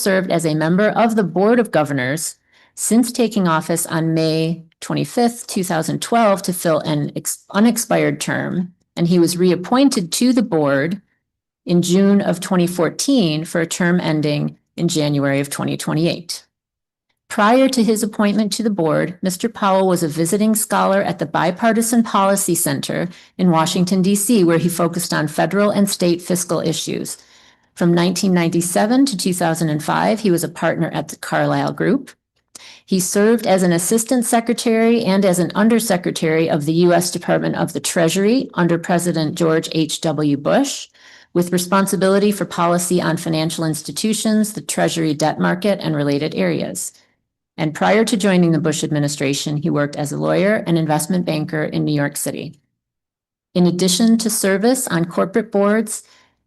served as a member of the Board of Governors since taking office on May 25th, 2012 to fill an unexpired term, and he was reappointed to the board in June of 2014 for a term ending in January of 2028. Prior to his appointment to the board, Mr. Powell was a visiting scholar at the Bipartisan Policy Center in Washington, D.C., where he focused on federal and state fiscal issues. From 1997 to 2005, he was a partner at the Carlyle Group. He served as an assistant secretary and as an undersecretary of the U.S. Department of the Treasury under President George H.W. Bush, with responsibility for policy on financial institutions, the Treasury debt market, and related areas. And prior to joining the Bush administration, he worked as a lawyer and investment banker in New York City. In addition to service on corporate boards,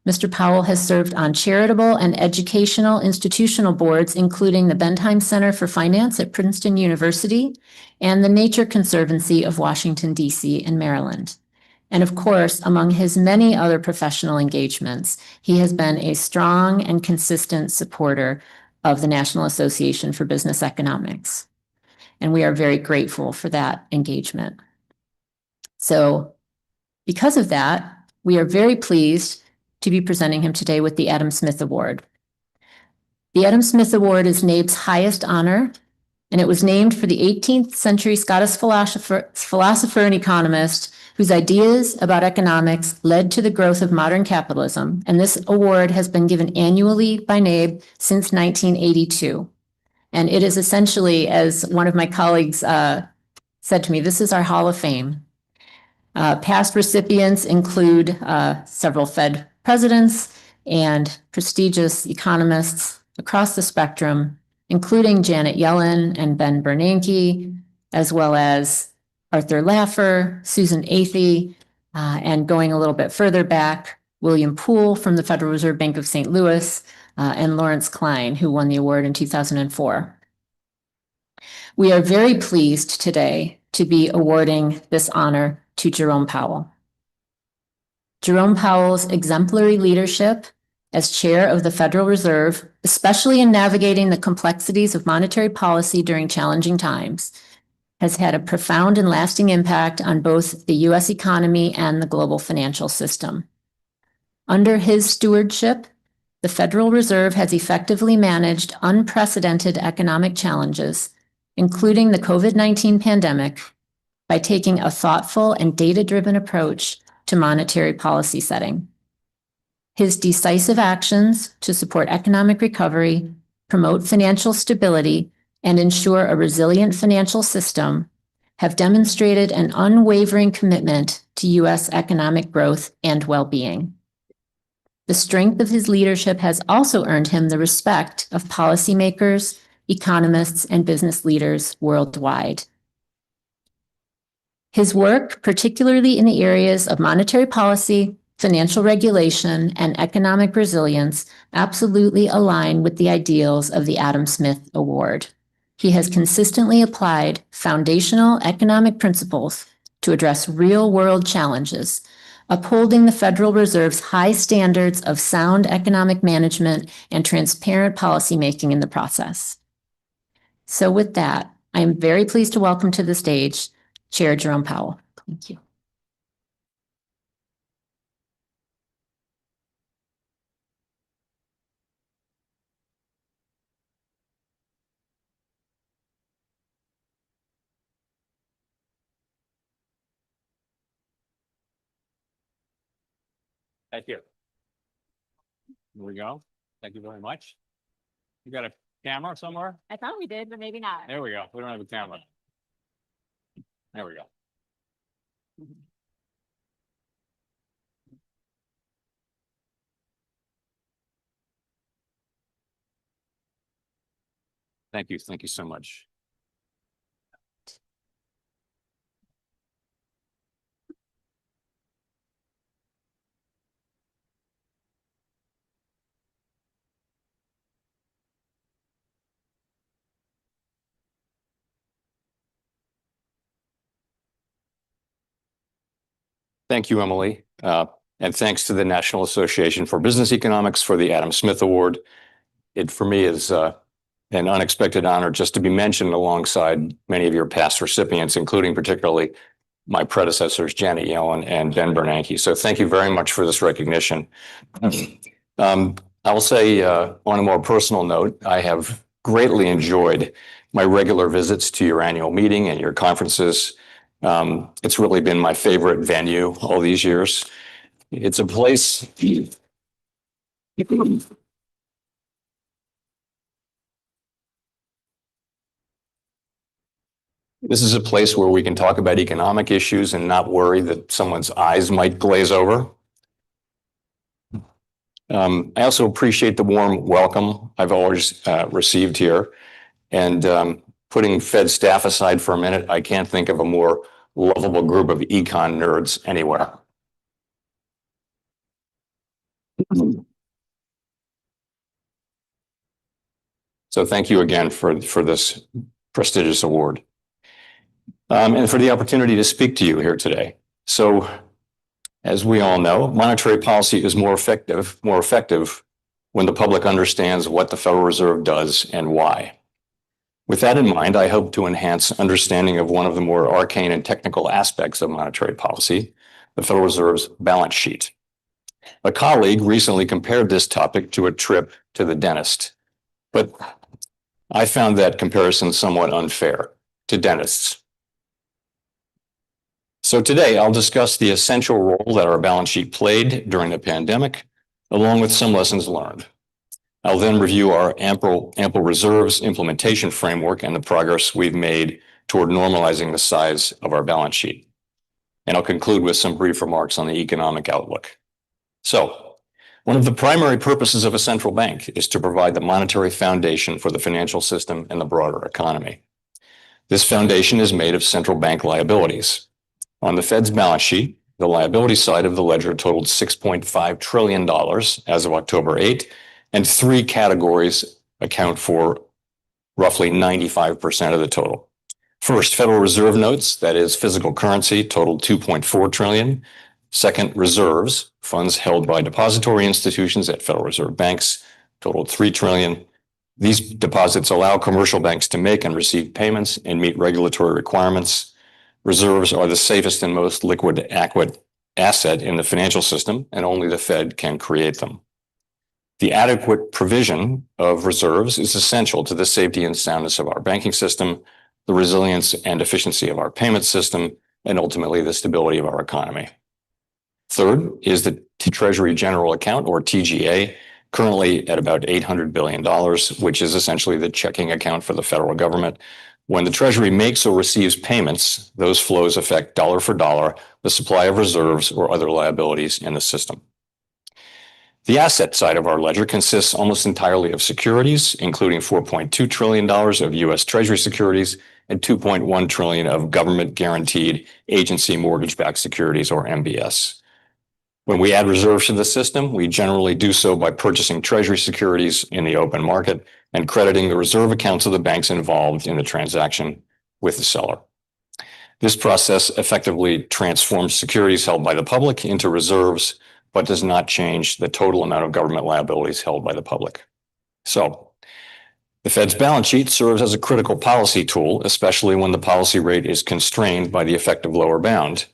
Mr. Powell has served on charitable and educational institutional boards, including the Bentheim Center for Finance at Princeton University and the Nature Conservancy of Washington, D.C. and Maryland. And of course, among his many other professional engagements, he has been a strong and consistent supporter of the National Association for Business Economics. And we are very grateful for that engagement. So because of that, we are very pleased to be presenting him today with the Adam Smith Award. The Adam Smith Award is NABE's highest honor, and it was named for the 18th century Scottish philosopher and economist whose ideas about economics led to the growth of modern capitalism. And this award has been given annually by NABE since 1982. And it is essentially, as one of my colleagues said to me, this is our Hall of Fame. Past recipients include several Fed presidents and prestigious economists across the spectrum, including Janet Yellen and Ben Bernanke, as well as Arthur Laffer, Susan Athey, and going a little bit further back, William Poole from the Federal Reserve Bank of St. Louis, and Lawrence Klein, who won the award in 2004. We are very pleased today to be awarding this honor to Jerome Powell. Jerome Powell's exemplary leadership as chair of the Federal Reserve, especially in navigating the complexities of monetary policy during challenging times, has had a profound and lasting impact on both the U.S. economy and the global financial system. Under his stewardship, the Federal Reserve has effectively managed unprecedented economic challenges, including the COVID-19 pandemic, by taking a thoughtful and data-driven approach to monetary policy setting. His decisive actions to support economic recovery, promote financial stability, and ensure a resilient financial system have demonstrated an unwavering commitment to U.S. economic growth and well-being. The strength of his leadership has also earned him the respect of policymakers, economists, and business leaders worldwide. His work, particularly in the areas of monetary policy, financial regulation, and economic resilience, absolutely align with the ideals of the Adam Smith Award. He has consistently applied foundational economic principles to address real-world challenges, upholding the Federal Reserve's high standards of sound economic management and transparent policymaking in the process. So with that, I am very pleased to welcome to the stage Chair Jerome Powell. Thank you. Thank you. Here we go. Thank you very much. You got a camera somewhere? I thought we did, but maybe not. There we go. We don't have a camera. There we go. Thank you. Thank you so much. Thank you, Emily. And thanks to the National Association for Business Economics for the Adam Smith Award. It for me is an unexpected honor just to be mentioned alongside many of your past recipients, including particularly my predecessors, Janet Yellen and Ben Bernanke. So thank you very much for this recognition. I will say on a more personal note, I have greatly enjoyed my regular visits to your annual meeting and your conferences. It's really been my favorite venue all these years. It's a place. This is a place where we can talk about economic issues and not worry that someone's eyes might glaze over. I also appreciate the warm welcome I've always received here. And putting Fed staff aside for a minute, I can't think of a more lovable group of econ nerds anywhere. So thank you again for this prestigious award. And for the opportunity to speak to you here today. So, as we all know, monetary policy is more effective when the public understands what the Federal Reserve does and why. With that in mind, I hope to enhance understanding of one of the more arcane and technical aspects of monetary policy, the Federal Reserve's balance sheet. A colleague recently compared this topic to a trip to the dentist, but I found that comparison somewhat unfair to dentists. So today I'll discuss the essential role that our balance sheet played during the pandemic, along with some lessons learned. I'll then review our ample reserves implementation framework and the progress we've made toward normalizing the size of our balance sheet. And I'll conclude with some brief remarks on the economic outlook. So, one of the primary purposes of a central bank is to provide the monetary foundation for the financial system and the broader economy. This foundation is made of central bank liabilities. On the Fed's balance sheet, the liability side of the ledger totaled $6.5 trillion as of October 8, and three categories account for roughly 95% of the total. First, Federal Reserve notes, that is physical currency, totaled $2.4 trillion. Second, reserves, funds held by depository institutions at Federal Reserve banks, totaled $3 trillion. These deposits allow commercial banks to make and receive payments and meet regulatory requirements. Reserves are the safest and most liquid asset in the financial system, and only the Fed can create them. The adequate provision of reserves is essential to the safety and soundness of our banking system, the resilience and efficiency of our payment system, and ultimately the stability of our economy. Third is the Treasury General Account, or TGA, currently at about $800 billion, which is essentially the checking account for the federal government. When the Treasury makes or receives payments, those flows affect dollar for dollar the supply of reserves or other liabilities in the system. The asset side of our ledger consists almost entirely of securities, including $4.2 trillion of U.S. Treasury securities and $2.1 trillion of government-guaranteed agency mortgage-backed securities, or MBS. When we add reserves to the system, we generally do so by purchasing Treasury securities in the open market and crediting the reserve accounts of the banks involved in the transaction with the seller. This process effectively transforms securities held by the public into reserves, but does not change the total amount of government liabilities held by the public. So, the Fed's balance sheet serves as a critical policy tool, especially when the policy rate is constrained by the effective lower bound,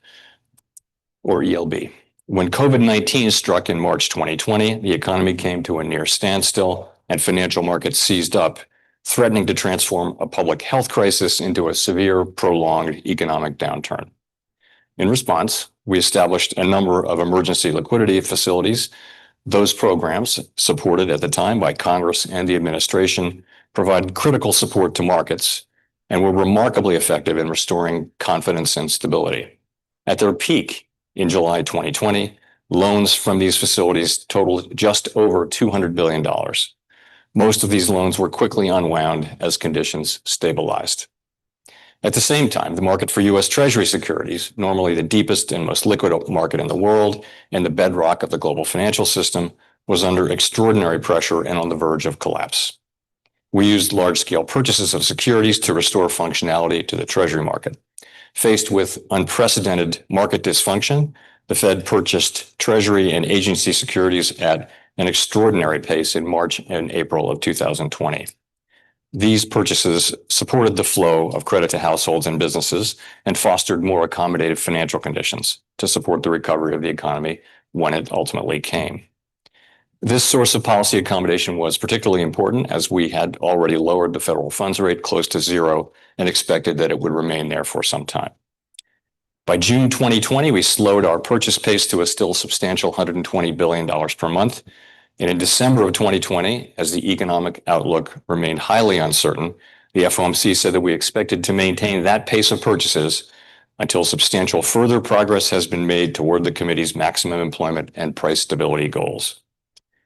or ELB. When COVID-19 struck in March 2020, the economy came to a near standstill and financial markets seized up, threatening to transform a public health crisis into a severe, prolonged economic downturn. In response, we established a number of emergency liquidity facilities. Those programs, supported at the time by Congress and the administration, provided critical support to markets and were remarkably effective in restoring confidence and stability. At their peak in July 2020, loans from these facilities totaled just over $200 billion. Most of these loans were quickly unwound as conditions stabilized. At the same time, the market for U.S. Treasury securities, normally the deepest and most liquid market in the world and the bedrock of the global financial system, was under extraordinary pressure and on the verge of collapse. We used large-scale purchases of securities to restore functionality to the Treasury market. Faced with unprecedented market dysfunction, the Fed purchased Treasury and agency securities at an extraordinary pace in March and April of 2020. These purchases supported the flow of credit to households and businesses and fostered more accommodative financial conditions to support the recovery of the economy when it ultimately came. This source of policy accommodation was particularly important as we had already lowered the federal funds rate close to zero and expected that it would remain there for some time. By June 2020, we slowed our purchase pace to a still substantial $120 billion per month. And in December of 2020, as the economic outlook remained highly uncertain, the FOMC said that we expected to maintain that pace of purchases until substantial further progress has been made toward the committee's maximum employment and price stability goals.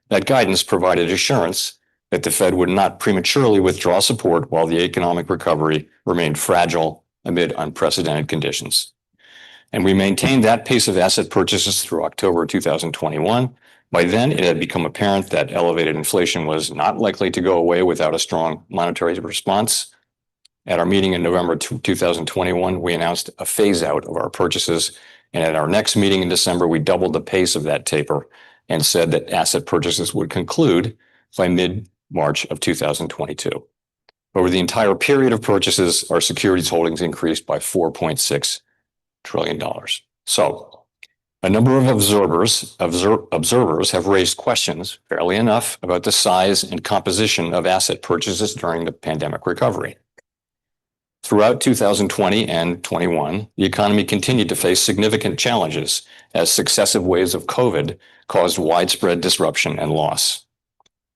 That guidance provided assurance that the Fed would not prematurely withdraw support while the economic recovery remained fragile amid unprecedented conditions. And we maintained that pace of asset purchases through October 2021. By then, it had become apparent that elevated inflation was not likely to go away without a strong monetary response. At our meeting in November 2021, we announced a phase out of our purchases. And at our next meeting in December, we doubled the pace of that taper and said that asset purchases would conclude by mid-March of 2022. Over the entire period of purchases, our securities holdings increased by $4.6 trillion. So a number of observers have raised questions, fairly enough, about the size and composition of asset purchases during the pandemic recovery. Throughout 2020 and 21, the economy continued to face significant challenges as successive waves of COVID caused widespread disruption and loss.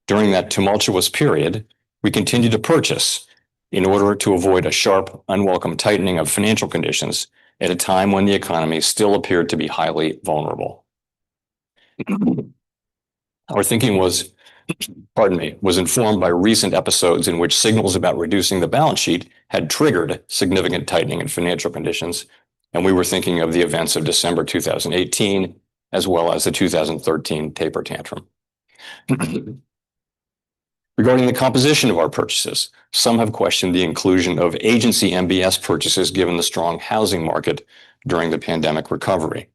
During that tumultuous period, we continued to purchase in order to avoid a sharp, unwelcome tightening of financial conditions at a time when the economy still appeared to be highly vulnerable. Our thinking was informed by recent episodes in which signals about reducing the balance sheet had triggered significant tightening in financial conditions. And we were thinking of the events of December 2018, as well as the 2013 taper tantrum. Regarding the composition of our purchases, some have questioned the inclusion of agency MBS purchases given the strong housing market during the pandemic recovery.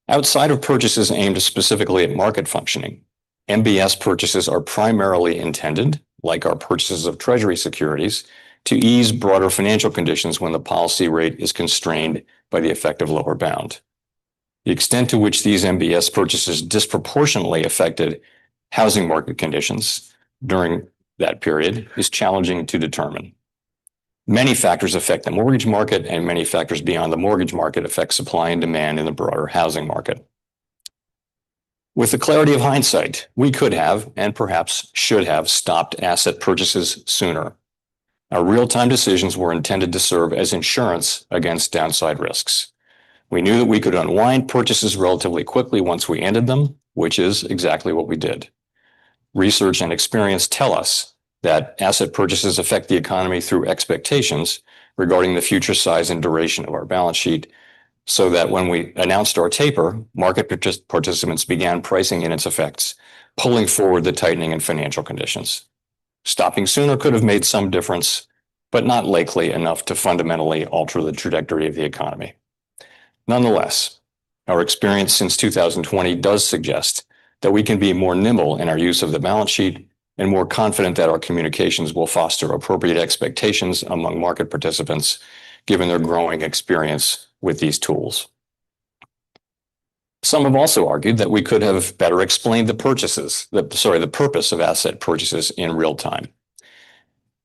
Outside of purchases aimed specifically at market functioning, MBS purchases are primarily intended, like our purchases of Treasury securities, to ease broader financial conditions when the policy rate is constrained by the effective lower bound. The extent to which these MBS purchases disproportionately affected housing market conditions during that period is challenging to determine. Many factors affect the mortgage market, and many factors beyond the mortgage market affect supply and demand in the broader housing market. With the clarity of hindsight, we could have, and perhaps should have, stopped asset purchases sooner. Our real-time decisions were intended to serve as insurance against downside risks. We knew that we could unwind purchases relatively quickly once we ended them, which is exactly what we did. Research and experience tell us that asset purchases affect the economy through expectations regarding the future size and duration of our balance sheet, so that when we announced our taper, market participants began pricing in its effects, pulling forward the tightening in financial conditions. Stopping sooner could have made some difference, but not likely enough to fundamentally alter the trajectory of the economy. Nonetheless, our experience since 2020 does suggest that we can be more nimble in our use of the balance sheet and more confident that our communications will foster appropriate expectations among market participants, given their growing experience with these tools. Some have also argued that we could have better explained the purpose of asset purchases in real time.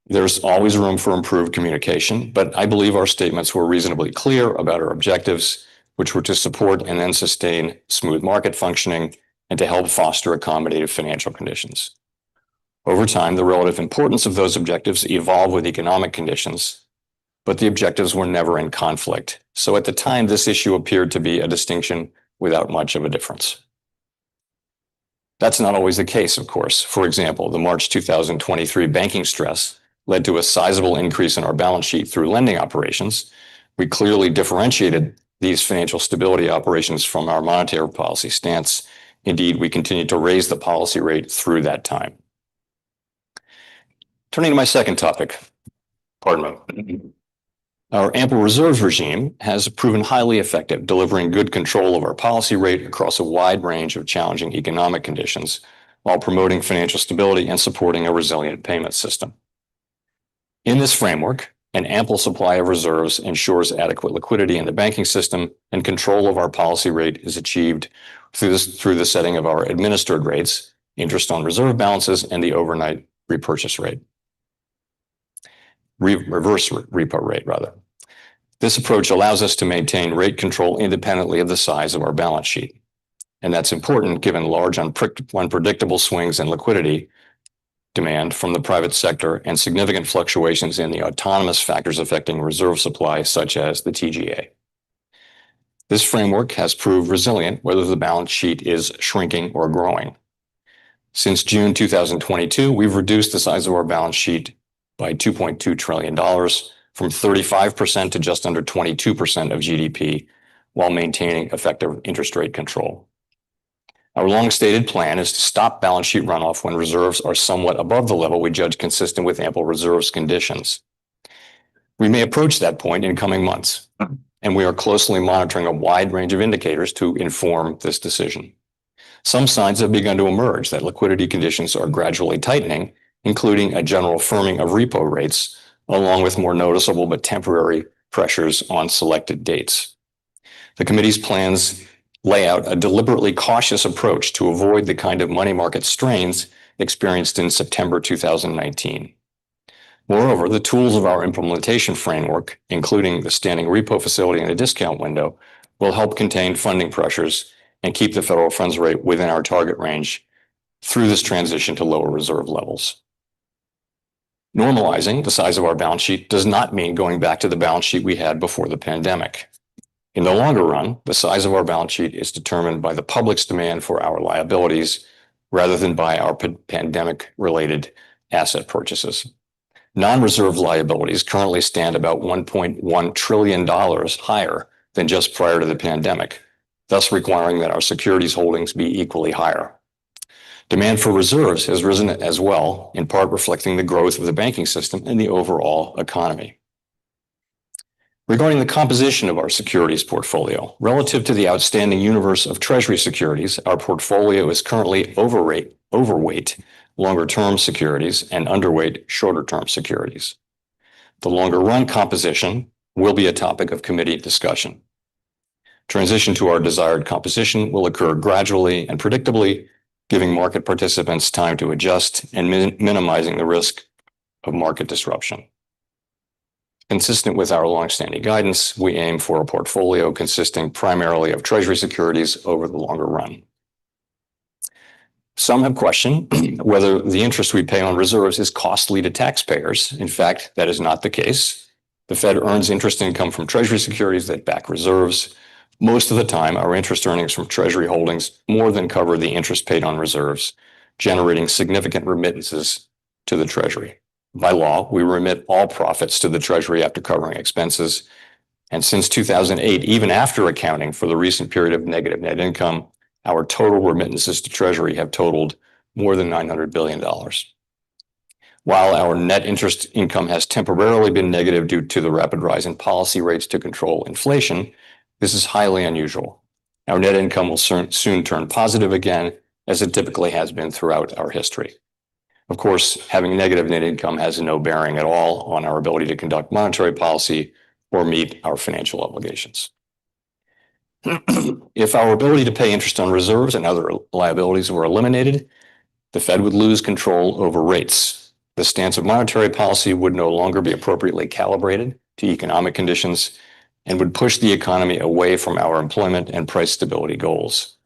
There's always room for improved communication, but I believe our statements were reasonably clear about our objectives, which were to support and then sustain smooth market functioning and to help foster accommodative financial conditions. Over time, the relative importance of those objectives evolved with economic conditions, but the objectives were never in conflict. So at the time, this issue appeared to be a distinction without much of a difference. That's not always the case, of course. For example, the March 2023 banking stress led to a sizable increase in our balance sheet through lending operations. We clearly differentiated these financial stability operations from our monetary policy stance. Indeed, we continued to raise the policy rate through that time. Turning to my second topic, our ample reserves regime has proven highly effective, delivering good control of our policy rate across a wide range of challenging economic conditions, while promoting financial stability and supporting a resilient payment system. In this framework, an ample supply of reserves ensures adequate liquidity in the banking system, and control of our policy rate is achieved through the setting of our administered rates, interest on reserve balances, and the overnight repurchase rate. Reverse repo rate, rather. This approach allows us to maintain rate control independently of the size of our balance sheet. And that's important given large unpredictable swings in liquidity demand from the private sector and significant fluctuations in the autonomous factors affecting reserve supply, such as the TGA. This framework has proved resilient whether the balance sheet is shrinking or growing. Since June 2022, we've reduced the size of our balance sheet by $2.2 trillion, from 35% to just under 22% of GDP, while maintaining effective interest rate control. Our long-stated plan is to stop balance sheet runoff when reserves are somewhat above the level we judge consistent with ample reserves conditions. We may approach that point in coming months, and we are closely monitoring a wide range of indicators to inform this decision. Some signs have begun to emerge that liquidity conditions are gradually tightening, including a general firming of repo rates, along with more noticeable but temporary pressures on selected dates. The committee's plans lay out a deliberately cautious approach to avoid the kind of money market strains experienced in September 2019. Moreover, the tools of our implementation framework, including the standing repo facility and the discount window, will help contain funding pressures and keep the federal funds rate within our target range through this transition to lower reserve levels. Normalizing the size of our balance sheet does not mean going back to the balance sheet we had before the pandemic. In the longer run, the size of our balance sheet is determined by the public's demand for our liabilities rather than by our pandemic-related asset purchases. Non-reserve liabilities currently stand about $1.1 trillion higher than just prior to the pandemic, thus requiring that our securities holdings be equally higher. Demand for reserves has risen as well, in part reflecting the growth of the banking system and the overall economy. Regarding the composition of our securities portfolio, relative to the outstanding universe of Treasury securities, our portfolio is currently overweight longer-term securities and underweight shorter-term securities. The longer-run composition will be a topic of committee discussion. Transition to our desired composition will occur gradually and predictably, giving market participants time to adjust and minimizing the risk of market disruption. Consistent with our longstanding guidance, we aim for a portfolio consisting primarily of Treasury securities over the longer run. Some have questioned whether the interest we pay on reserves is costly to taxpayers. In fact, that is not the case. The Fed earns interest income from Treasury securities that back reserves. Most of the time, our interest earnings from Treasury holdings more than cover the interest paid on reserves, generating significant remittances to the Treasury. By law, we remit all profits to the Treasury after covering expenses. And since 2008, even after accounting for the recent period of negative net income, our total remittances to Treasury have totaled more than $900 billion. While our net interest income has temporarily been negative due to the rapid rise in policy rates to control inflation, this is highly unusual. Our net income will soon turn positive again, as it typically has been throughout our history. Of course, having negative net income has no bearing at all on our ability to conduct monetary policy or meet our financial obligations. If our ability to pay interest on reserves and other liabilities were eliminated, the Fed would lose control over rates. The stance of monetary policy would no longer be appropriately calibrated to economic conditions and would push the economy away from our employment and price stability goals.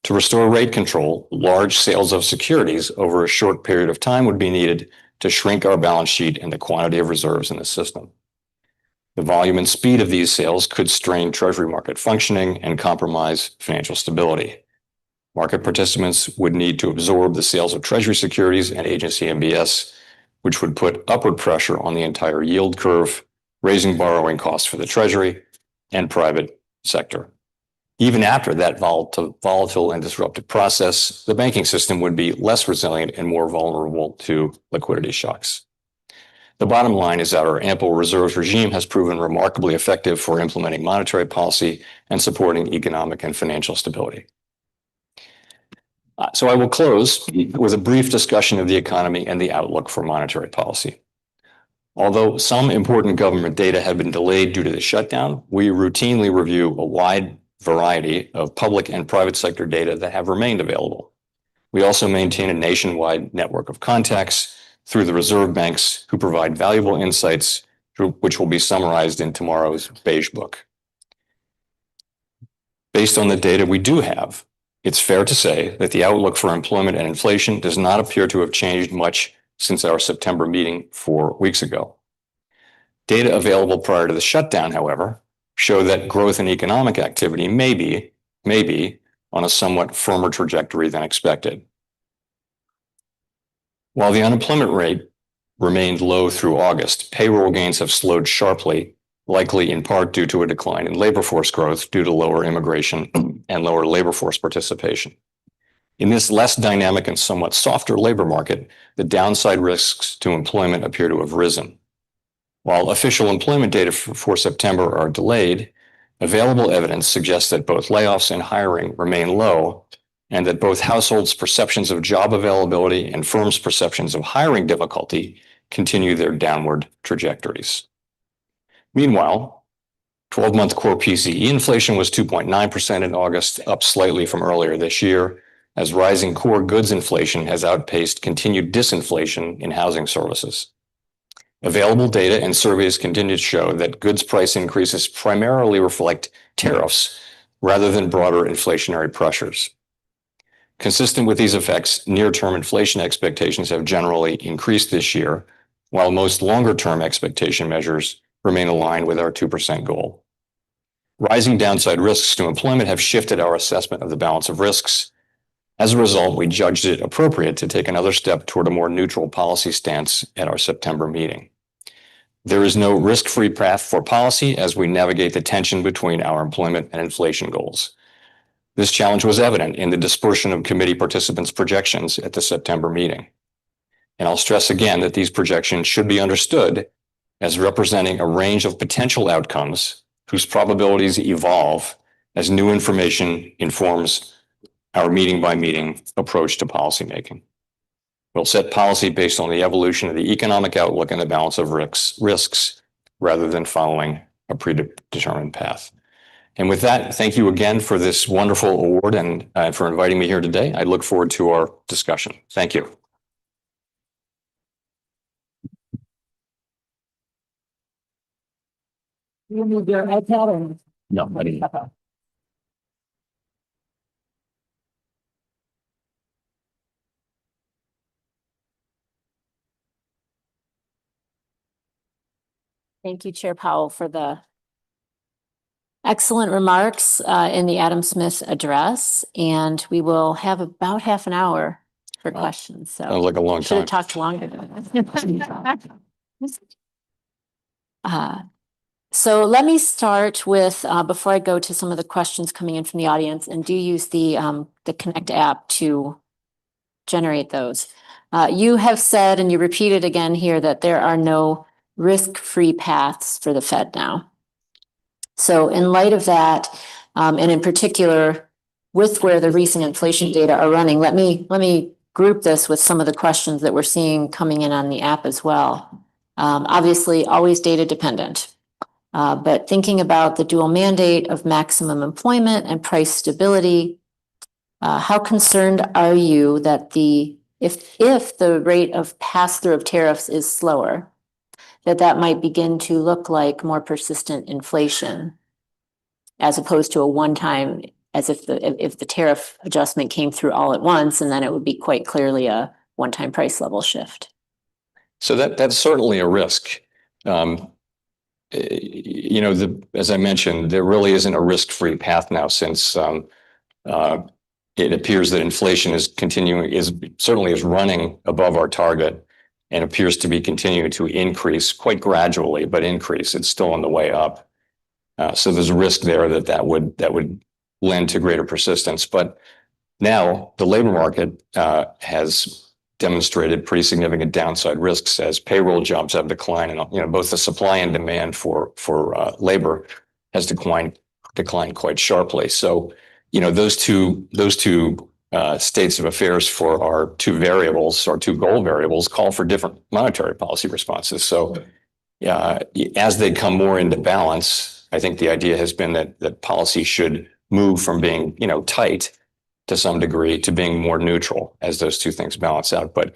To restore rate control, large sales of securities over a short period of time would be needed to shrink our balance sheet and the quantity of reserves in the system. The volume and speed of these sales could strain Treasury market functioning and compromise financial stability. Market participants would need to absorb the sales of Treasury securities and agency MBS, which would put upward pressure on the entire yield curve, raising borrowing costs for the Treasury and private sector. Even after that volatile and disruptive process, the banking system would be less resilient and more vulnerable to liquidity shocks. The bottom line is that our ample reserves regime has proven remarkably effective for implementing monetary policy and supporting economic and financial stability. So I will close with a brief discussion of the economy and the outlook for monetary policy. Although some important government data have been delayed due to the shutdown, we routinely review a wide variety of public and private sector data that have remained available. We also maintain a nationwide network of contacts through the reserve banks who provide valuable insights, which will be summarized in tomorrow's beige book. Based on the data we do have, it's fair to say that the outlook for employment and inflation does not appear to have changed much since our September meeting 4 weeks ago. Data available prior to the shutdown, however, show that growth in economic activity may be on a somewhat firmer trajectory than expected. While the unemployment rate remained low through August, payroll gains have slowed sharply, likely in part due to a decline in labor force growth due to lower immigration and lower labor force participation. In this less dynamic and somewhat softer labor market, the downside risks to employment appear to have risen. While official employment data for September are delayed, available evidence suggests that both layoffs and hiring remain low, and that both households' perceptions of job availability and firms' perceptions of hiring difficulty continue their downward trajectories. Meanwhile, 12-month core PCE inflation was 2.9% in August, up slightly from earlier this year, as rising core goods inflation has outpaced continued disinflation in housing services. Available data and surveys continue to show that goods price increases primarily reflect tariffs rather than broader inflationary pressures. Consistent with these effects, near-term inflation expectations have generally increased this year, while most longer-term expectation measures remain aligned with our 2% goal. Rising downside risks to employment have shifted our assessment of the balance of risks. As a result, we judged it appropriate to take another step toward a more neutral policy stance at our September meeting. There is no risk-free path for policy as we navigate the tension between our employment and inflation goals. This challenge was evident in the dispersion of committee participants' projections at the September meeting. And I'll stress again that these projections should be understood as representing a range of potential outcomes whose probabilities evolve as new information informs our meeting-by-meeting approach to policymaking. We'll set policy based on the evolution of the economic outlook and the balance of risks rather than following a predetermined path. And with that, thank you again for this wonderful award and for inviting me here today. I look forward to our discussion. Thank you. You need your iPad or? No, I didn't. Thank you, Chair Powell, for the excellent remarks in the Adam Smith address. And we will have about half an hour for questions. So Sounds like a long should have time. talked longer. So let me start with, before I go to some of the questions coming in from the audience, and do use the Connect app to generate those. You have said, and you repeated again here, that there are no risk-free paths for the Fed now. So in light of that, and in particular, with where the recent inflation data are running, let me group this with some of the questions that we're seeing coming in on the app as well. Obviously, always data dependent. But thinking about the dual mandate of maximum employment and price stability, how concerned are you that if the rate of pass-through of tariffs is slower, that might begin to look like more persistent inflation as opposed to a one-time, as if the tariff adjustment came through all at once, and then it would be quite clearly a one-time price level shift? So that's certainly a risk. As I mentioned, there really isn't a risk-free path now since it appears that inflation is running above our target and appears to be continuing to increase quite gradually, but increase. It's still on the way up. So there's a risk there that would lend to greater persistence. But now the labor market has demonstrated pretty significant downside risks as payroll jobs have declined, and both the supply and demand for labor has declined quite sharply. So those two states of affairs for our two variables, our two goal variables, call for different monetary policy responses. So as they come more into balance, I think the idea has been that policy should move from being, tight to some degree to being more neutral as those two things balance out. But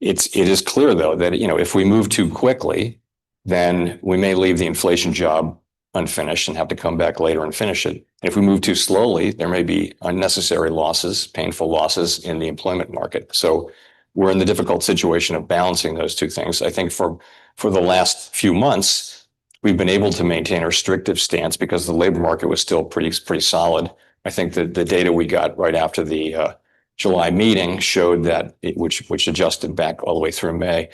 it is clear, though, that, if we move too quickly, then we may leave the inflation job unfinished and have to come back later and finish it. And if we move too slowly, there may be unnecessary losses, painful losses in the employment market. So we're in the difficult situation of balancing those two things. I think for the last few months, we've been able to maintain a restrictive stance because the labor market was still pretty solid. I think that the data we got right after the July meeting showed that which adjusted back all the way through May,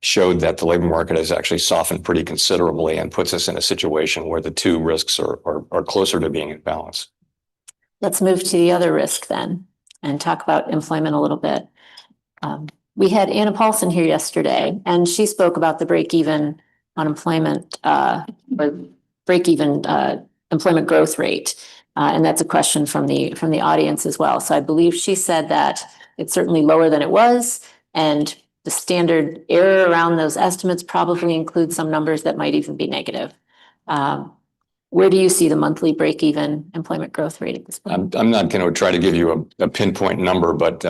showed that the labor market has actually softened pretty considerably and puts us in a situation where the two risks are closer to being in balance. Let's move to the other risk then and talk about employment a little bit. We had Anna Paulson here yesterday, and she spoke about the break-even unemployment or break-even employment growth rate. And that's a question from the audience as well. So I believe she said that it's certainly lower than it was, and the standard error around those estimates probably includes some numbers that might even be negative. Where do you see the monthly break-even employment growth rate at this point? I'm not going to try to give you a pinpoint number, but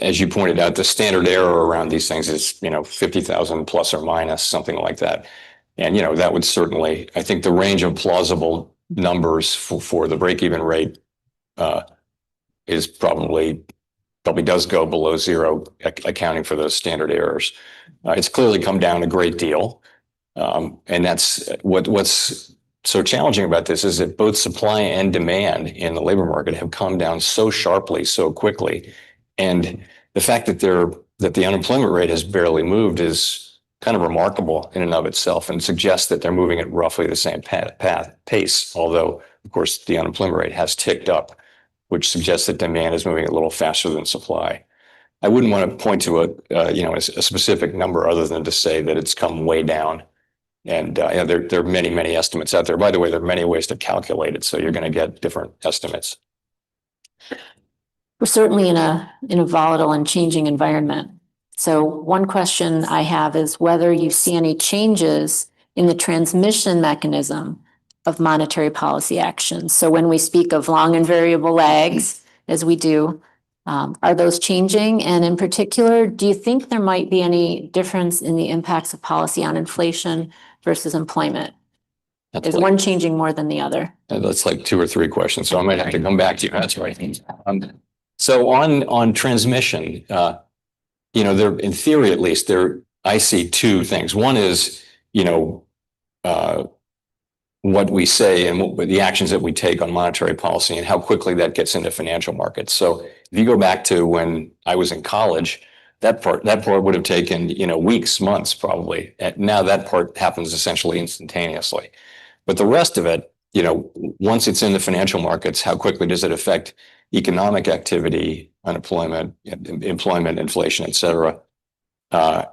as you pointed out, the standard error around these things is 50,000 plus or minus, something like that. And that would certainly, I think, the range of plausible numbers for the break-even rate is probably does go below zero, accounting for those standard errors. It's clearly come down a great deal. And that's what's so challenging about this is that both supply and demand in the labor market have come down so sharply, so quickly. And the fact that the unemployment rate has barely moved is kind of remarkable in and of itself, and suggests that they're moving at roughly the same pace. Although, of course, the unemployment rate has ticked up, which suggests that demand is moving a little faster than supply. I wouldn't want to point to a specific number other than to say that it's come way down. And there are many estimates out there. By the way, there are many ways to calculate it, so you're going to get different estimates. We're certainly in a volatile and changing environment. So one question I have is whether you see any changes in the transmission mechanism of monetary policy actions. So when we speak of long and variable lags, as we do, are those changing? And in particular, do you think there might be any difference in the impacts of policy on inflation versus employment? Is one changing more than the other? That's like 2 or 3 questions, so I might have to come back to you. That's right. So on transmission, there, in theory at least, I see 2 things. One is, what we say and the actions that we take on monetary policy and how quickly that gets into financial markets. So if you go back to when I was in college, that part would have taken, weeks, months, probably. And now that part happens essentially instantaneously. But the rest of it, once it's in the financial markets, how quickly does it affect economic activity, unemployment, employment, inflation, et cetera? I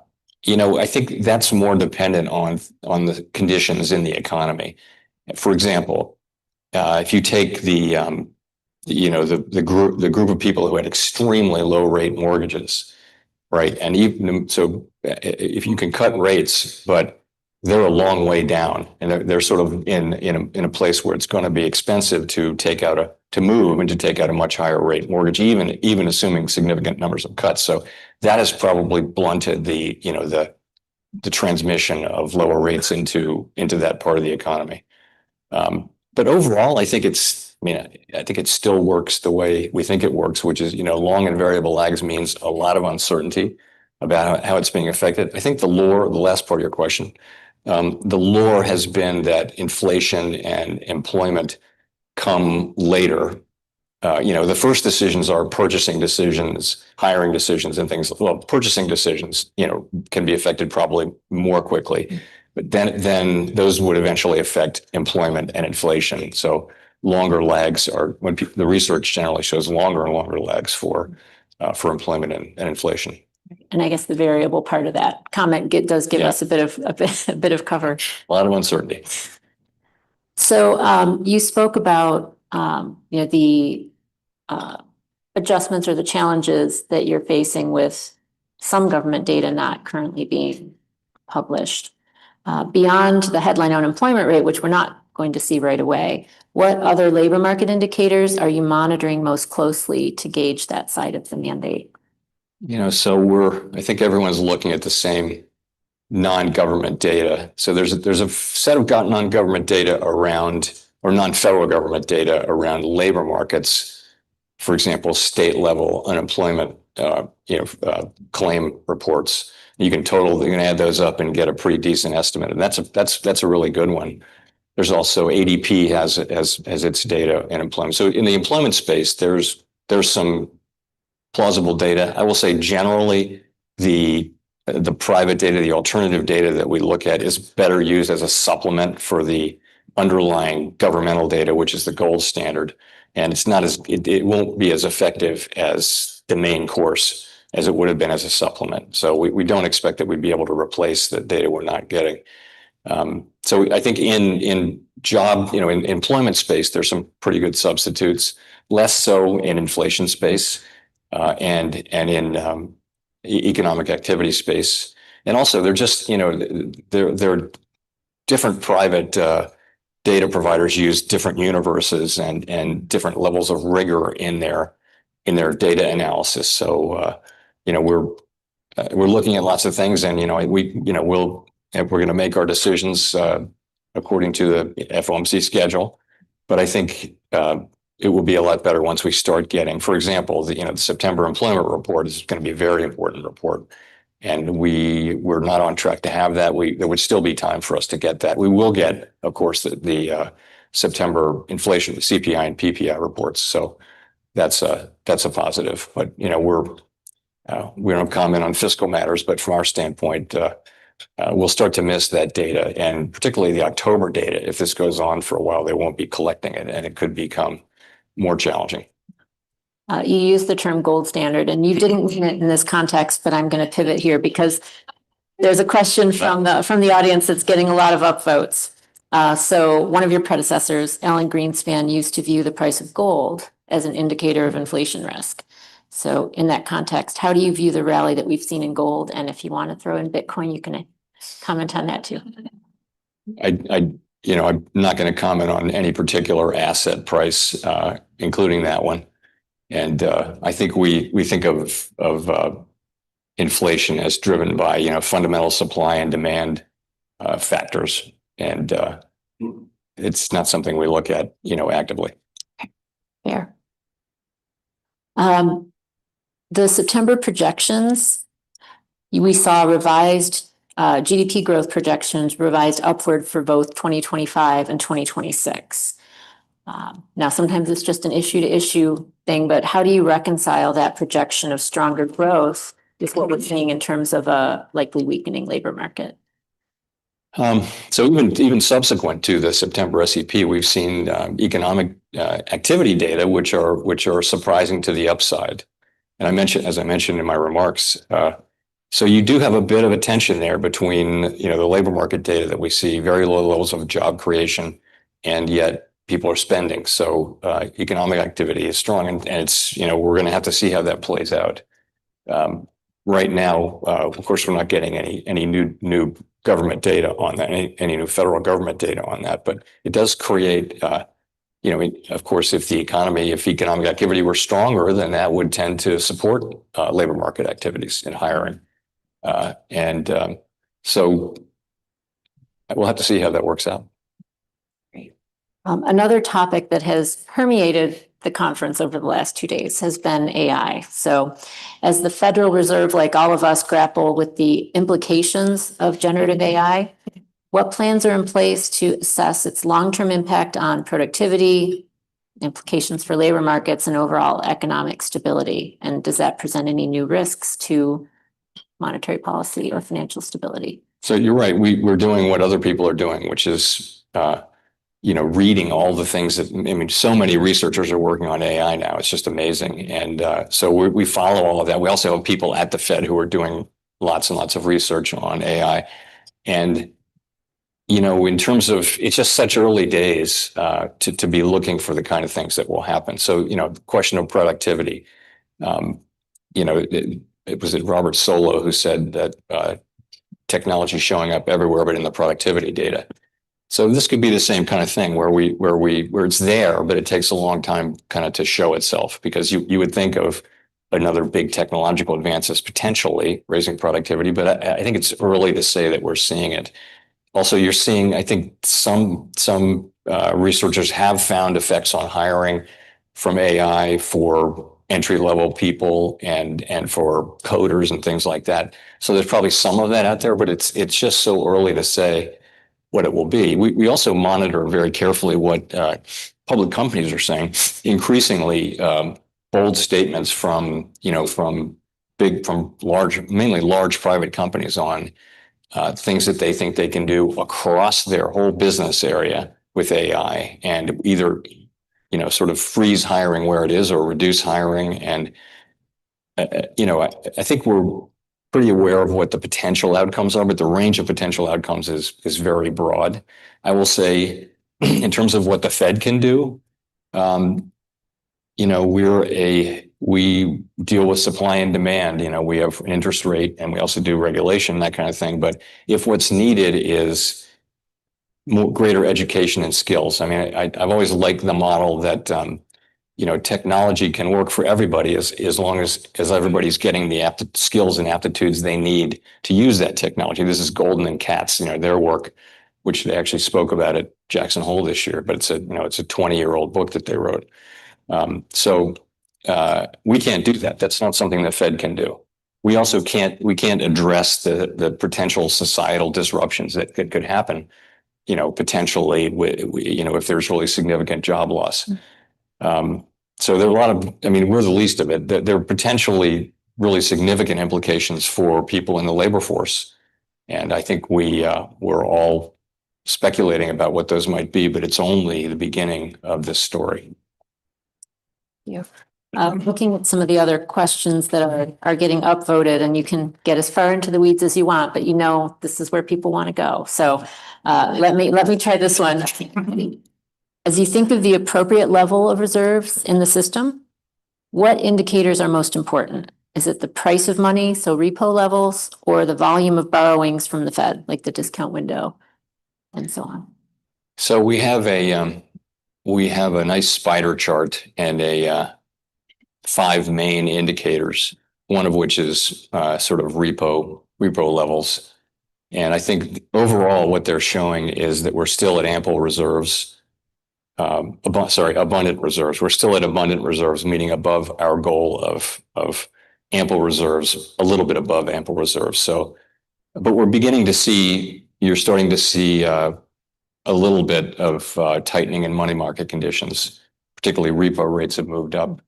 think that's more dependent on the conditions in the economy. For example, if you take the group of people who had extremely low rate mortgages, right? And even so, if you can cut rates, but they're a long way down, and they're sort of in a place where it's going to be expensive to take out a much higher rate mortgage, even assuming significant numbers of cuts. So that has probably blunted the transmission of lower rates into that part of the economy. But overall, I think it still works the way we think it works, which is, long and variable lags means a lot of uncertainty about how it's being affected. I think the last part of your question, the lore has been that inflation and employment come later. The first decisions are purchasing decisions, hiring decisions, and things. Well, purchasing decisions, can be affected probably more quickly, but then those would eventually affect employment and inflation. So longer lags are when the research generally shows longer and longer lags for employment and inflation. And I guess the variable part of that comment does give us a bit of cover. A lot of uncertainty. So you spoke about the adjustments or the challenges that you're facing with some government data not currently being published. Beyond the headline unemployment rate, which we're not going to see right away, what other labor market indicators are you monitoring most closely to gauge that side of the mandate? So I think everyone's looking at the same non-government data. So there's a set of non-government data around, or non-federal government data around labor markets. For example, state level unemployment, claim reports. You can add those up and get a pretty decent estimate. And that's a really good one. There's also ADP has its data and employment. So in the employment space, there's some plausible data. I will say generally the private data, the alternative data that we look at is better used as a supplement for the underlying governmental data, which is the gold standard. And it won't be as effective as the main course as it would have been as a supplement. So we don't expect that we'd be able to replace the data we're not getting. So I think in job, in employment space, there's some pretty good substitutes, less so in inflation space, and in economic activity space. And also they're just, there are different private data providers use different universes and different levels of rigor in their data analysis. So, we're looking at lots of things, and we're going to make our decisions according to the FOMC schedule. But I think it will be a lot better once we start getting, for example, the September employment report is going to be a very important report, and we're not on track to have that. There would still be time for us to get that. We will get, of course, the September inflation, the CPI and PPI reports. So that's a positive. But we don't comment on fiscal matters, but from our standpoint, we'll start to miss that data, and particularly the October data. If this goes on for a while, they won't be collecting it, and it could become more challenging. You used the term gold standard, and you didn't mean it in this context, but I'm going to pivot here because there's a question from the audience that's getting a lot of upvotes. So one of your predecessors, Alan Greenspan, used to view the price of gold as an indicator of inflation risk. So in that context, how do you view the rally that we've seen in gold? And if you want to throw in Bitcoin, you can comment on that too. I'm not going to comment on any particular asset price, including that one. And I think we think of inflation as driven by fundamental supply and demand factors, and it's not something we look at actively. Fair. The September projections, we saw revised GDP growth projections revised upward for both 2025 and 2026. Now, sometimes it's just an issue to issue thing, but how do you reconcile that projection of stronger growth with what we're seeing in terms of a likely weakening labor market? So even subsequent to the September SEP, we've seen economic activity data which are surprising to the upside. And as I mentioned in my remarks, so you do have a bit of a tension there between the labor market data that we see, very low levels of job creation, and yet people are spending. So economic activity is strong, and it's we're going to have to see how that plays out. Right now, of course, we're not getting any new government data on that, any new federal government data on that, but it does create, of course, if economic activity were stronger, then that would tend to support labor market activities and hiring. So we'll have to see how that works out. Great. Another topic that has permeated the conference over the last 2 days has been AI. So as the Federal Reserve, like all of us, grapple with the implications of generative AI, what plans are in place to assess its long-term impact on productivity, implications for labor markets, and overall economic stability? And does that present any new risks to monetary policy or financial stability? So you're right. We're doing what other people are doing, which is reading all the things that, so many researchers are working on AI now. It's just amazing. And so we follow all of that. We also have people at the Fed who are doing lots and lots of research on AI. And, in terms of, it's just such early days to be looking for the kind of things that will happen. So, the question of productivity. You know, it was Robert Solow who said that technology is showing up everywhere, but in the productivity data. So this could be the same kind of thing where it's there, but it takes a long time kind of to show itself, because you would think of another big technological advance as potentially raising productivity, but I think it's early to say that we're seeing it. Also, you're seeing, I think some researchers have found effects on hiring from AI for entry-level people and for coders and things like that. So there's probably some of that out there, but it's just so early to say what it will be. We also monitor very carefully what public companies are saying. Increasingly, bold statements from mainly large private companies on things that they think they can do across their whole business area with AI, and either sort of freeze hiring where it is or reduce hiring. And I think we're pretty aware of what the potential outcomes are, but the range of potential outcomes is very broad. I will say, in terms of what the Fed can do, we deal with supply and demand. We have an interest rate, and we also do regulation, that kind of thing. But if what's needed is greater education and skills, I mean, I've always liked the model that technology can work for everybody as long as everybody's getting the skills and aptitudes they need to use that technology. This is Golden and Katz, their work, which they actually spoke about at Jackson Hole this year, but it's a 20-year-old book that they wrote. So we can't do that. That's not something the Fed can do. We also can't address the potential societal disruptions that could happen, potentially, if there's really significant job loss. So there are a lot of, we're the least of it. There are potentially really significant implications for people in the labor force. And I think we're all speculating about what those might be, but it's only the beginning of this story. Yeah. Looking at some of the other questions that are getting upvoted, and you can get as far into the weeds as you want, but this is where people want to go. So let me try this one. As you think of the appropriate level of reserves in the system, what indicators are most important? Is it the price of money, so repo levels, or the volume of borrowings from the Fed, like the discount window, and so on? So we have a nice spider chart and 5 main indicators, one of which is sort of repo levels. And I think overall what they're showing is that we're still at ample reserves. Abundant reserves. We're still at abundant reserves, meaning above our goal of ample reserves, a little bit above ample reserves. So, but you're starting to see a little bit of tightening in money market conditions, particularly repo rates have moved up.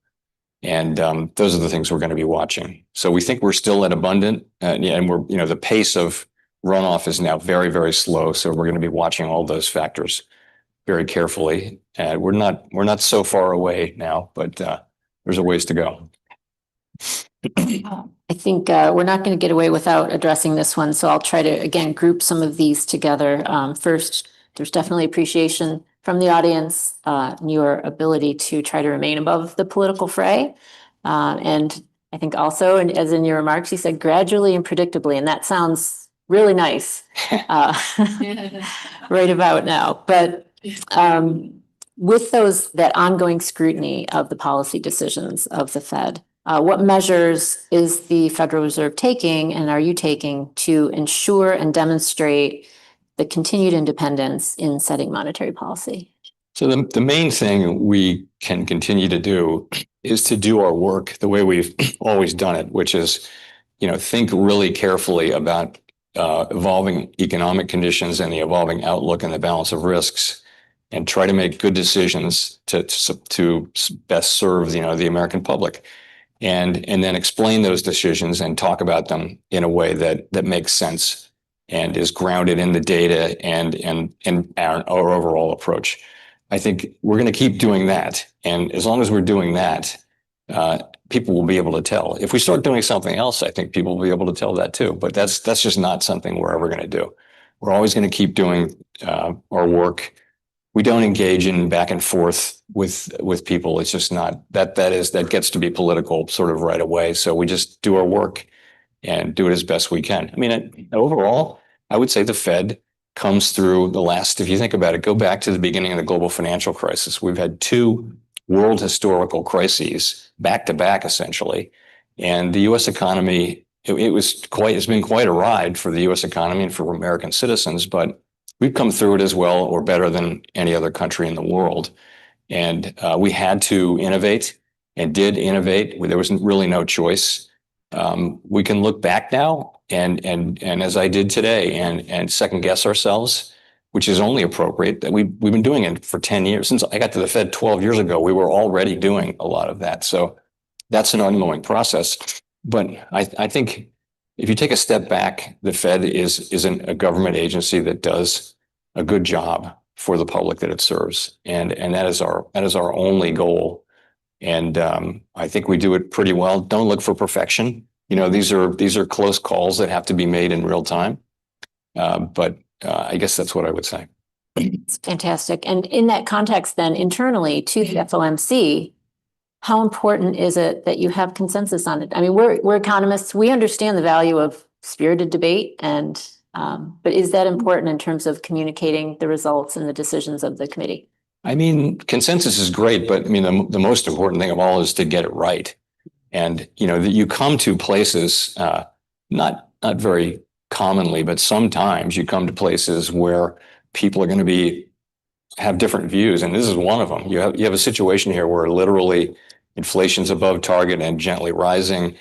And those are the things we're going to be watching. So we think we're still at abundant, and we're, the pace of runoff is now very, very slow. So we're going to be watching all those factors very carefully. We're not so far away now, but there's a ways to go. I think we're not going to get away without addressing this one. So I'll try to, again, group some of these together. First, there's definitely appreciation from the audience, your ability to try to remain above the political fray. And I think also, and as in your remarks, you said gradually and predictably, and that sounds really nice right about now. But with that ongoing scrutiny of the policy decisions of the Fed, what measures is the Federal Reserve taking, and are you taking, to ensure and demonstrate the continued independence in setting monetary policy? So the main thing we can continue to do is to do our work the way we've always done it, which is, think really carefully about evolving economic conditions and the evolving outlook and the balance of risks, and try to make good decisions to best serve, the American public, and then explain those decisions and talk about them in a way that makes sense and is grounded in the data and our overall approach. I think we're going to keep doing that. And as long as we're doing that, people will be able to tell. If we start doing something else, I think people will be able to tell that too. But that's just not something we're ever going to do. We're always going to keep doing our work. we don't engage in back and forth with people. It's just not that gets to be political sort of right away. So we just do our work and do it as best we can. I mean, overall, I would say the Fed comes through the last, if you think about it, go back to the beginning of the global financial crisis. We've had two world historical crises back to back, essentially. And the US economy, it's been quite a ride for the US economy and for American citizens, but we've come through it as well or better than any other country in the world. And we had to innovate and did innovate. There was really no choice. We can look back now and as I did today and second guess ourselves, which is only appropriate. That we've been doing it for 10 years. Since I got to the Fed 12 years ago, we were already doing a lot of that. So that's an ongoing process. But I think if you take a step back, the Fed isn't a government agency that does a good job for the public that it serves, and that is our only goal. And I think we do it pretty well. Don't look for perfection. You know, these are close calls that have to be made in real time. But I guess that's what I would say. It's fantastic. And in that context, then internally to the FOMC, how important is it that you have consensus on it? I mean, we're economists. We understand the value of spirited debate, and but is that important in terms of communicating the results and the decisions of the committee? I mean, consensus is great, but I mean, the most important thing of all is to get it right. And, you know, that you come to places, not very commonly, but sometimes you come to places where people are going to have different views. And this is one of them. You have a situation here where literally inflation's above target and gently rising.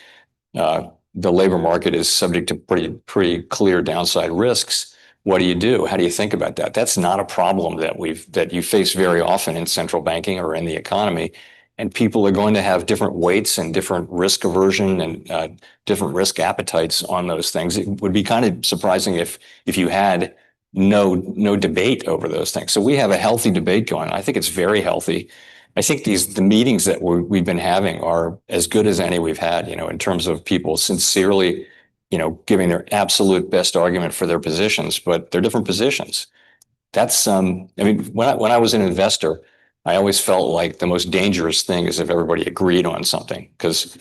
The labor market is subject to pretty clear downside risks. What do you do? How do you think about that? That's not a problem that you face very often in central banking or in the economy. And people are going to have different weights and different risk aversion and different risk appetites on those things. It would be kind of surprising if you had no debate over those things. So we have a healthy debate going on. I think it's very healthy. I think the meetings that we've been having are as good as any we've had, you know, in terms of people sincerely, you know, giving their absolute best argument for their positions, but they're different positions. That's, I mean, when I was an investor, I always felt like the most dangerous thing is if everybody agreed on something, because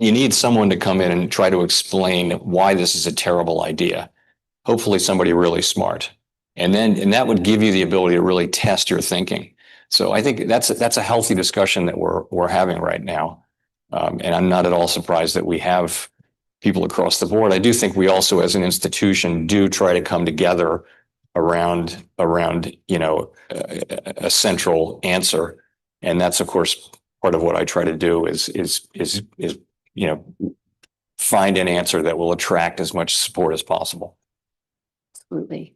you need someone to come in and try to explain why this is a terrible idea. Hopefully somebody really smart. And that would give you the ability to really test your thinking. So I think that's a healthy discussion that we're having right now. And I'm not at all surprised that we have people across the board. I do think we also, as an institution, do try to come together around you know, a central answer. And that's, of course, part of what I try to do is you know, find an answer that will attract as much support as possible. Absolutely.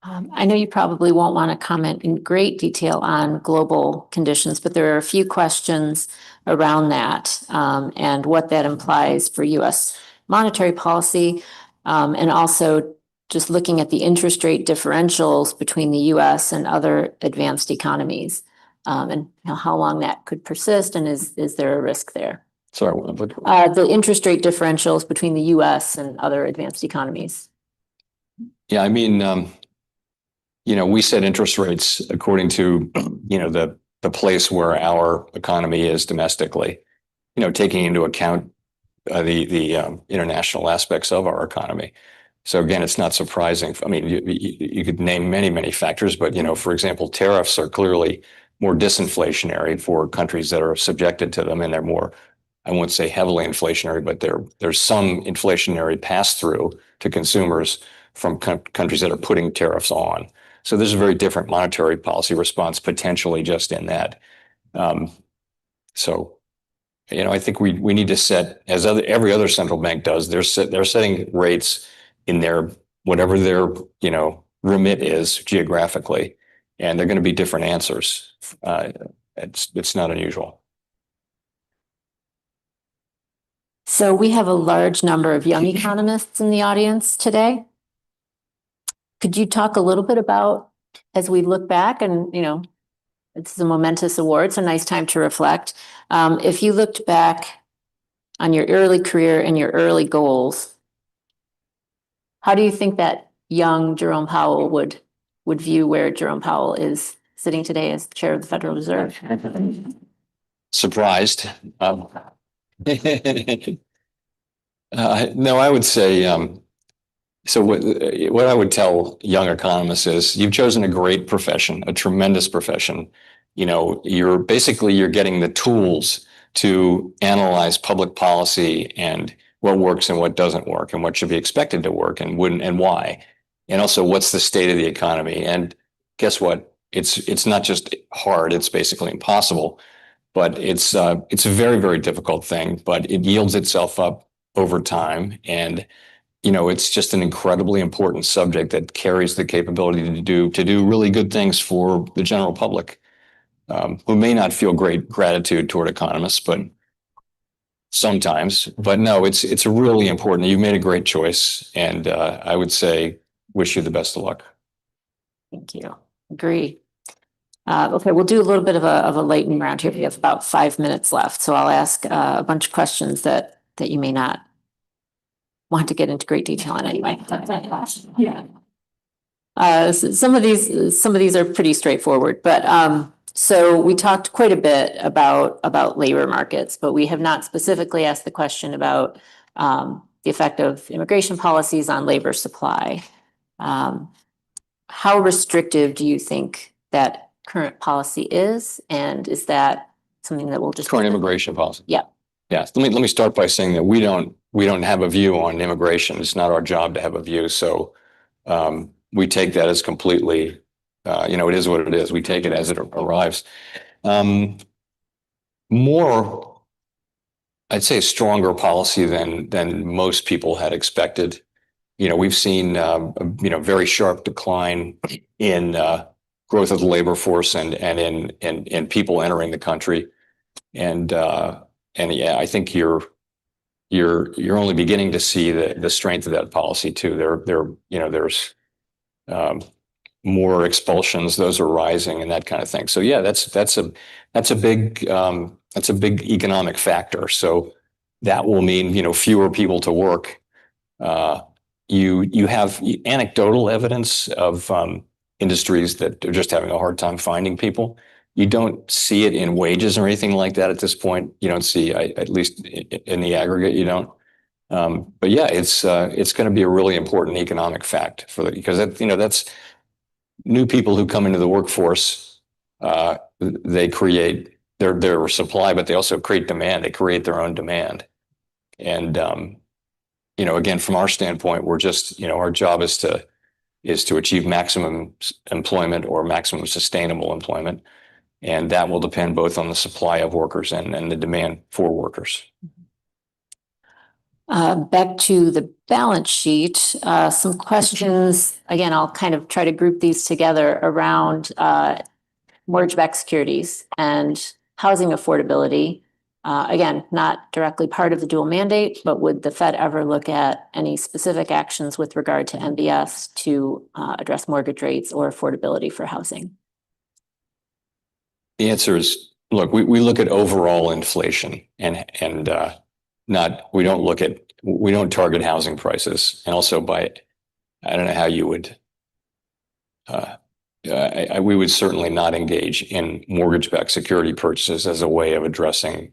I know you probably won't want to comment in great detail on global conditions, but there are a few questions around that and what that implies for U.S. monetary policy, and also just looking at the interest rate differentials between the U.S. and other advanced economies, and how long that could persist, and is there a risk there? Sorry, the interest rate differentials between the U.S. and other advanced economies. Yeah, I mean, you know, we set interest rates according to, you know, the place where our economy is domestically, you know, taking into account the international aspects of our economy. So again, it's not surprising. I mean, you could name many factors, but, you know, for example, tariffs are clearly more disinflationary for countries that are subjected to them, and they're more, I won't say heavily inflationary, but there's some inflationary pass through to consumers from countries that are putting tariffs on. So there's a very different monetary policy response potentially just in that. So, you know, I think we need to set, as every other central bank does, they're setting rates in their whatever their, you know, remit is geographically, and they're going to be different answers. It's not unusual. So we have a large number of young economists in the audience today. Could you talk a little bit about, as we look back, and, you know, it's a momentous award, it's a nice time to reflect. If you looked back on your early career and your early goals, how do you think that young Jerome Powell would view where Jerome Powell is sitting today as Chair of the Federal Reserve. Surprised. No, I would say, so what I would tell young economists is you've chosen a great profession, a tremendous profession. You know, you're getting the tools to analyze public policy and what works and what doesn't work and what should be expected to work and wouldn't and why. And also what's the state of the economy. And guess what? It's not just hard, it's basically impossible. But it's a very, very difficult thing, but it yields itself up over time. And, you know, it's just an incredibly important subject that carries the capability to do really good things for the general public, who may not feel great gratitude toward economists, but sometimes. But no, it's really important. You've made a great choice, and I would say wish you the best of luck. Thank you. Agree. Okay, we'll do a little bit of a lightning round here. We have about 5 minutes left, so I'll ask a bunch of questions that you may not want to get into great detail on anyway. Yeah. Some of these are pretty straightforward, but so we talked quite a bit about labor markets, but we have not specifically asked the question about the effect of immigration policies on labor supply. How restrictive do you think that current policy is, and is that something that will just Current immigration policy. Yeah. Yeah. Let me start by saying that we don't have a view on immigration. It's not our job to have a view. So we take that as completely, it is what it is. We take it as it arrives. More, I'd say, a stronger policy than most people had expected. You know, we've seen very sharp decline in growth of the labor force and in people entering the country, and yeah, I think you're only beginning to see the strength of that policy too. There's more expulsions; those are rising, and that kind of thing. So yeah, that's a big economic factor. So that will mean fewer people to work. You have anecdotal evidence of industries that are just having a hard time finding people. You don't see it in wages or anything like that at this point. You don't see, at least in the aggregate, you don't. But yeah, it's going to be a really important economic fact because that's new people who come into the workforce. They create their supply, but they also create demand. They create their own demand, and again, from our standpoint, we're just our job is to achieve maximum employment or maximum sustainable employment. And that will depend both on the supply of workers and the demand for workers. Back to the balance sheet, some questions. Again, I'll kind of try to group these together around mortgage-backed securities and housing affordability. Again, not directly part of the dual mandate, but would the Fed ever look at any specific actions with regard to MBS to address mortgage rates or affordability for housing? The answer is, look, we look at overall inflation and we don't target housing prices. And also I don't know how you would, we would certainly not engage in mortgage-backed security purchases as a way of addressing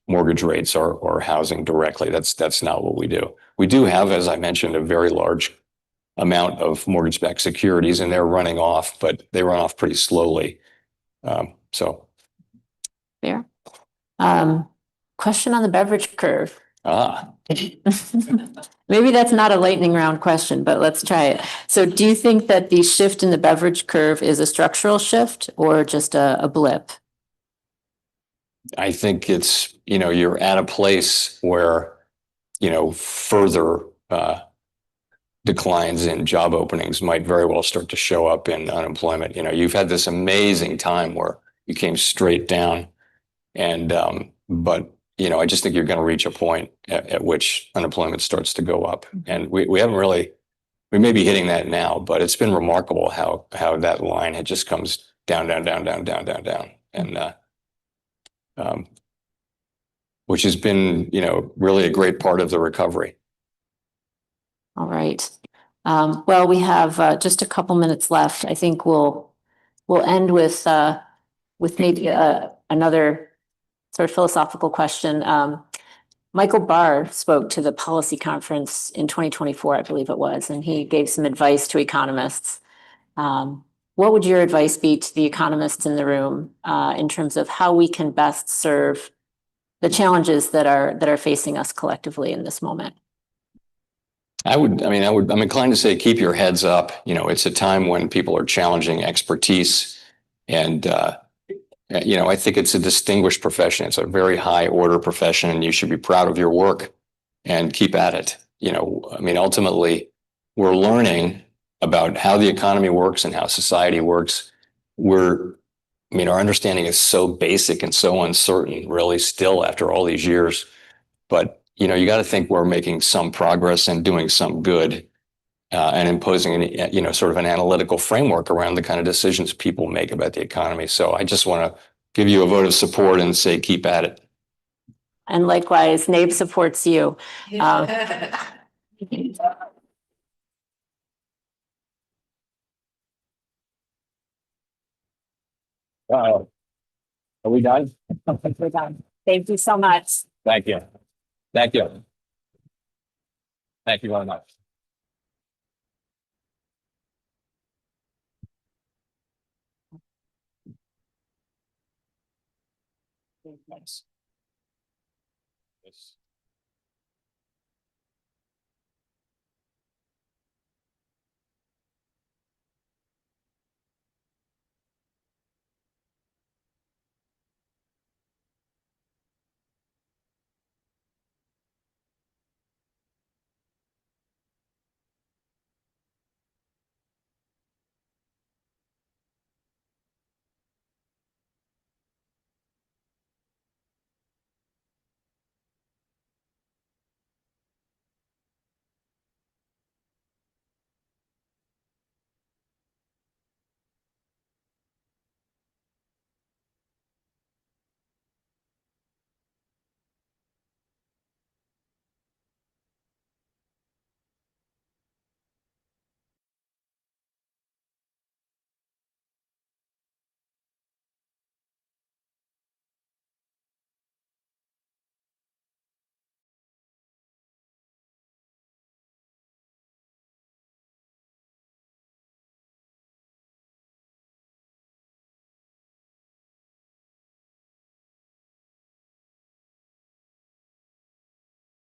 mortgage rates or housing directly. That's not what we do. We do have, as I mentioned, a very large amount of mortgage-backed securities, and they're running off, but they run off pretty slowly. Fair. Question on the beverage curve. Maybe that's not a lightning round question, but let's try it. So do you think that the shift in the beverage curve is a structural shift or just a blip? I think it's, you're at a place where, further declines in job openings might very well start to show up in unemployment. You've had this amazing time where you came straight down, and but I just think you're going to reach a point at which unemployment starts to go up, and we haven't really. We may be hitting that now, but it's been remarkable how that line it just comes down, and which has been really a great part of the recovery. All right. Well, we have just a couple minutes left. I think we'll we'll end with maybe another sort of philosophical question. Michael Barr spoke to the policy conference in 2024, I believe it was, and he gave some advice to economists. What would your advice be to the economists in the room in terms of how we can best serve the challenges that are facing us collectively in this moment? I'm inclined to say, keep your heads up. You know, it's a time when people are challenging expertise, and I think it's a distinguished profession. It's a very high order profession, and you should be proud of your work and keep at it. Ultimately, we're learning about how the economy works and how society works. Our understanding is so basic and so uncertain, really, still after all these years. But, you got to think we're making some progress and doing some good, and imposing sort of an analytical framework around the kind of decisions people make about the economy. So I just want to give you a vote of support and say, keep at it. And likewise, NABE supports you. Are we done? We're done. Thank you so much. Thank you. Thank you. Thank you very much. Thanks. Yes.